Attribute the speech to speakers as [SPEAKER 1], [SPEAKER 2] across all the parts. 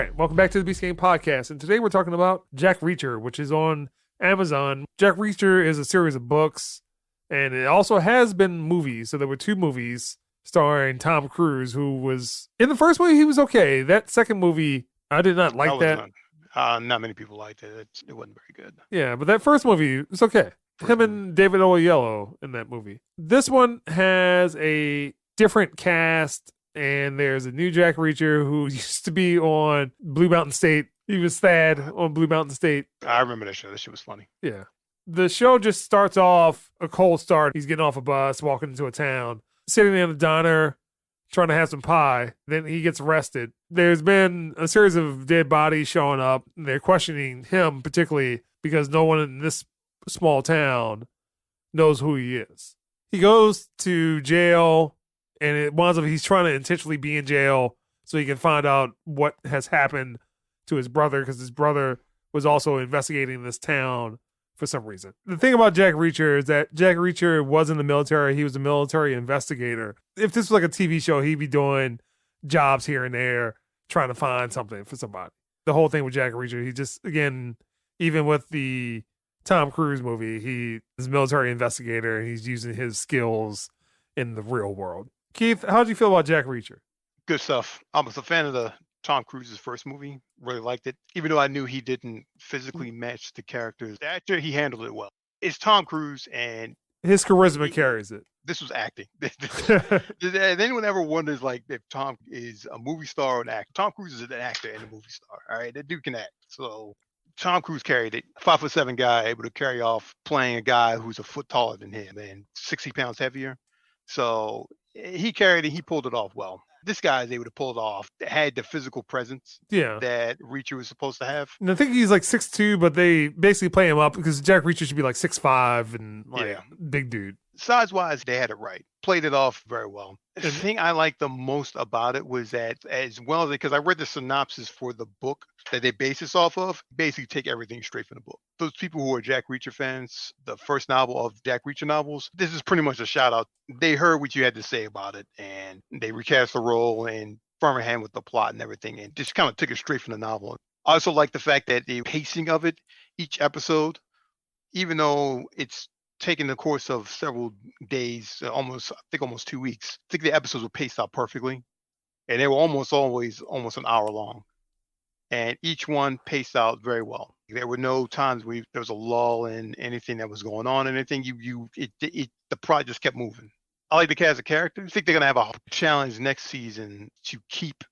[SPEAKER 1] right, welcome back to the Beast Game Podcast, and today we're talking about Jack Reacher, which is on Amazon. Jack Reacher is a series of books, and it also has been movies. So there were 2 movies starring Tom Cruise, who was in the first movie. He was okay. That second movie, I did not like that.
[SPEAKER 2] Not many people liked it. It wasn't very good.
[SPEAKER 1] Yeah, but that first movie was okay. Him and David Oyelowo in that movie. This one has a different cast. And there's a new Jack Reacher who used to be on Blue Mountain State. He was Thad on Blue Mountain State.
[SPEAKER 2] I remember that show. That shit was funny.
[SPEAKER 1] Yeah. The show just starts off a cold start. He's getting off a bus, walking into a town, sitting in a diner, trying to have some pie. Then he gets arrested. There's been a series of dead bodies showing up. And they're questioning him particularly because no one in this small town knows who he is. He goes to jail. And it winds up he's trying to intentionally be in jail so he can find out what has happened to his brother, because his brother was also investigating this town for some reason. The thing about Jack Reacher is that Jack Reacher was in the military. He was a military investigator. If this was like a TV show, he'd be doing jobs here and there, trying to find something for somebody. The whole thing with Jack Reacher, he just, again, even with the Tom Cruise movie, he is a military investigator and he's using his skills in the real world. Keith, how did you feel about Jack Reacher?
[SPEAKER 2] Good stuff. I was a fan of the Tom Cruise's first movie. Really liked it. Even though I knew he didn't physically match the characters. The actor, he handled it well. It's Tom Cruise and...
[SPEAKER 1] his charisma carries it.
[SPEAKER 2] This was acting. If anyone ever wonders like if Tom is a movie star or an actor, Tom Cruise is an actor and a movie star. All right, that dude can act. So Tom Cruise carried it. 5'7" guy able to carry off playing a guy who's a foot taller than him and 60 pounds heavier. So he carried it. He pulled it off well. This guy is able to pull it off. Had the physical presence that Reacher was supposed to have.
[SPEAKER 1] And I think he's like 6'2", but they basically play him up because Jack Reacher should be like 6'5" and big dude.
[SPEAKER 2] Size-wise, they had it right. Played it off very well. The thing I liked the most about it was that, as well as because I read the synopsis for the book that they base this off of, basically take everything straight from the book. Those people who are Jack Reacher fans, the first novel of Jack Reacher novels, this is pretty much a shout out. They heard what you had to say about it, and they recast the role and firm a hand with the plot and everything, and just kind of took it straight from the novel. I also like the fact that the pacing of it, each episode, even though it's taking the course of several days, almost 2 weeks. I think the episodes were paced out perfectly, and they were almost always almost an hour long, and each one paced out very well. There were no times where there was a lull in anything that was going on. Anything the plot just kept moving. I like the cast of characters. I think they're gonna have a challenge next season to keep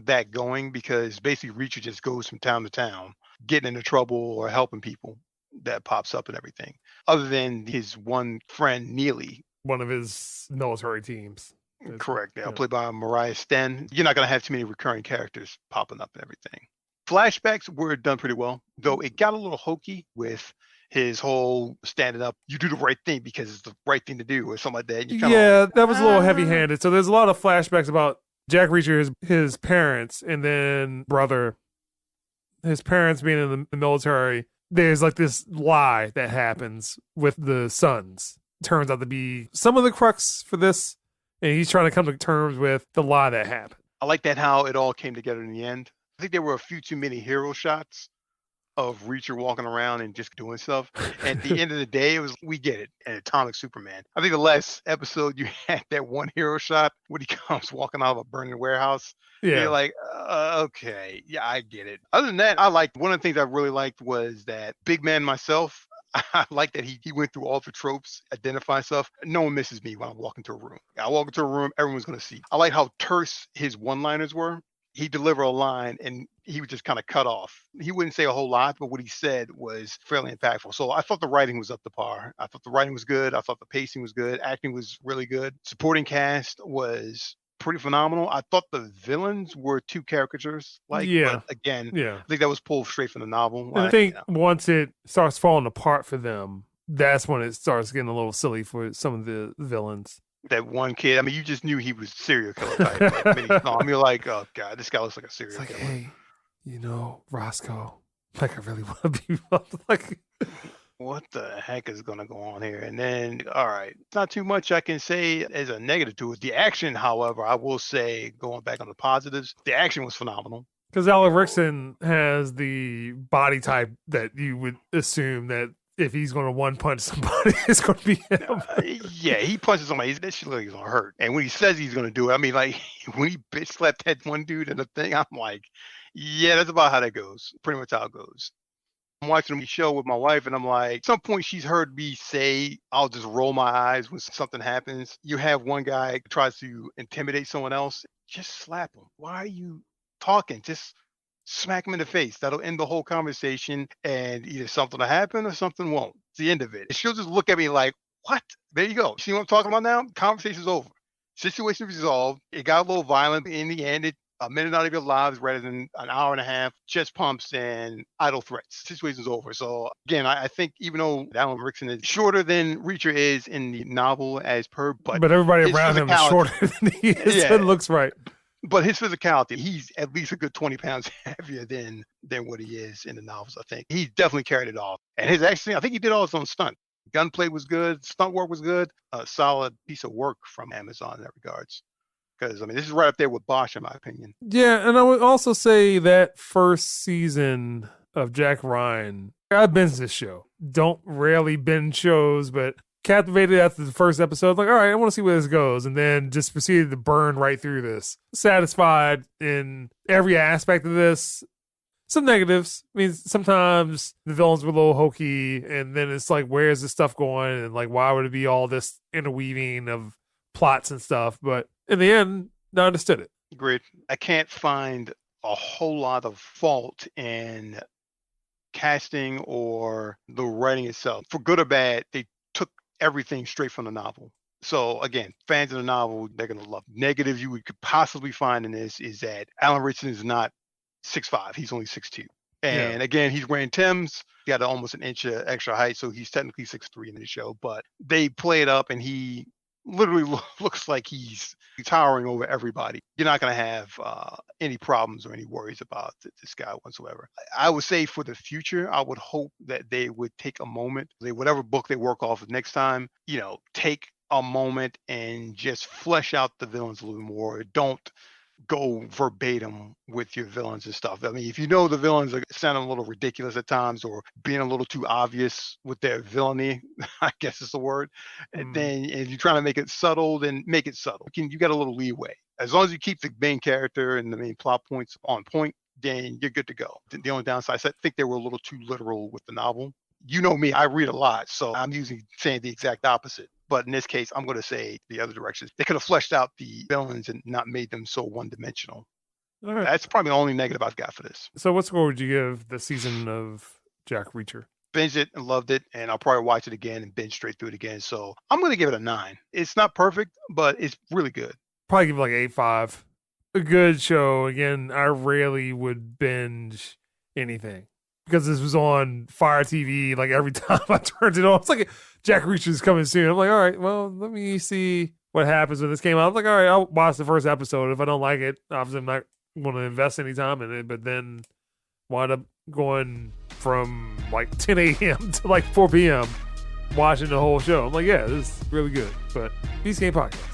[SPEAKER 2] that going because basically Reacher just goes from town to town, getting into trouble or helping people that pops up and everything. Other than his one friend, Neely.
[SPEAKER 1] One of his military teams.
[SPEAKER 2] Correct. Yeah. Played by Mariah Sten. You're not going to have too many recurring characters popping up and everything. Flashbacks were done pretty well, though it got a little hokey with his whole standing up, you do the right thing because it's the right thing to do or something like that.
[SPEAKER 1] That was a little heavy-handed. So there's a lot of flashbacks about Jack Reacher, his parents, and then brother, his parents being in the military. There's like this lie that happens with the sons. Turns out to be some of the crux for this, and he's trying to come to terms with the lie that happened.
[SPEAKER 2] I like that how it all came together in the end. I think there were a few too many hero shots of Reacher walking around and just doing stuff. At the end of the day, we get it. An Atomic Superman. I think the last episode you had that one hero shot when he comes walking out of a burning warehouse. Yeah. You're like, okay, yeah, I get it. Other than that, one of the things I really liked was that big man myself. I like that he went through all the tropes, identify stuff. No one misses me when I walk into a room. I walk into a room, everyone's going to see. I like how terse his one-liners were. He delivered a line and he would just kind of cut off. He wouldn't say a whole lot, but what he said was fairly impactful. So I thought the writing was up to par. I thought the writing was good. I thought the pacing was good. Acting was really good. Supporting cast was pretty phenomenal. I thought the villains were too caricatures. But again, I think that was pulled straight from the novel.
[SPEAKER 1] And I think once it starts falling apart for them, that's when it starts getting a little silly for some of the villains.
[SPEAKER 2] That one kid, I mean, you just knew he was a serial killer type. Like, you're like, oh God, this guy looks like a serial killer.
[SPEAKER 1] Hey, Roscoe, like I really want to be like.
[SPEAKER 2] What the heck is going to go on here? And then, all right, not too much I can say as a negative to it. The action, however, I will say, going back on the positives, the action was phenomenal.
[SPEAKER 1] Because Alan Rickson has the body type that you would assume that if he's going to one punch somebody, it's going to be him.
[SPEAKER 2] Yeah, he punches somebody. That shit like he's going to hurt. And when he says he's going to do it, I mean, like when he bitch slapped that one dude in the thing, I'm like, yeah, that's about how that goes. Pretty much how it goes. I'm watching the show with my wife, and I'm like, at some point she's heard me say, I'll just roll my eyes when something happens. You have one guy tries to intimidate someone else, just slap him. Why are you talking? Just smack him in the face. That'll end the whole conversation, and either something will happen or something won't. It's the end of it. She'll just look at me like, what? There you go. See what I'm talking about now? Conversation's over. Situation resolved. It got a little violent. In the end, a minute out of your lives rather than an hour and a half, chest pumps and idle threats. Situation's over. So again, I think even though Alan Rickson is shorter than Reacher is in the novel as per, but
[SPEAKER 1] everybody around him is shorter than he is. Yeah. It looks right.
[SPEAKER 2] But his physicality, he's at least a good 20 pounds heavier than what he is in the novels, I think. He definitely carried it off. And his action, I think he did all his own stunt. Gunplay was good. Stunt work was good. A solid piece of work from Amazon in that regards. Because, I mean, this is right up there with Bosch, in my opinion.
[SPEAKER 1] Yeah, and I would also say that first season of Jack Ryan, I binged this show. Don't rarely binge shows, but captivated after the first episode. Like, all right, I want to see where this goes. And then just proceeded to burn right through this. Satisfied in every aspect of this. Some negatives. I mean, sometimes the villains were a little hokey, and then it's like, where is this stuff going? And like, why would it be all this interweaving of plots and stuff? But in the end, I understood it.
[SPEAKER 2] Agreed. I can't find a whole lot of fault in casting or the writing itself. For good or bad, they took everything straight from the novel. So again, fans of the novel, they're going to love it. Negatives you could possibly find in this is that Alan Rickson is not 6'5". He's only 6'2". And again, he's wearing Timbs. He got almost an inch of extra height, so he's technically 6'3" in the show. But they play it up, and he literally looks like he's towering over everybody. You're not going to have any problems or any worries about this guy whatsoever. I would say for the future, I would hope that they would take a moment, whatever book they work off of next time, take a moment and just flesh out the villains a little more. Don't go verbatim with your villains and stuff. I mean, if you know the villains are sounding a little ridiculous at times or being a little too obvious with their villainy, I guess is the word, and then if you're trying to make it subtle, then make it subtle. You got a little leeway. As long as you keep the main character and the main plot points on point, then you're good to go. The only downside, I think they were a little too literal with the novel. You know me, I read a lot, so I'm usually saying the exact opposite. But in this case, I'm going to say the other direction. They could have fleshed out the villains and not made them so one-dimensional. All right. That's probably the only negative I've got for this.
[SPEAKER 1] So what score would you give the season of Jack Reacher?
[SPEAKER 2] Binged it and loved it, and I'll probably watch it again and binge straight through it again. So I'm going to give it a 9. It's not perfect, but it's really good.
[SPEAKER 1] Probably give it like 8.5. A good show. Again, I rarely would binge anything. Because this was on Fire TV, like every time I turned it on, it's like Jack Reacher's coming soon. I'm like, all right, well, let me see what happens when this came out. I'm like, all right, I'll watch the first episode. If I don't like it, obviously I'm not going to invest any time in it. But then wind up going from like 10 a.m. to like 4 p.m. watching the whole show. I'm like, yeah, this is really good. But Beast Game Podcast.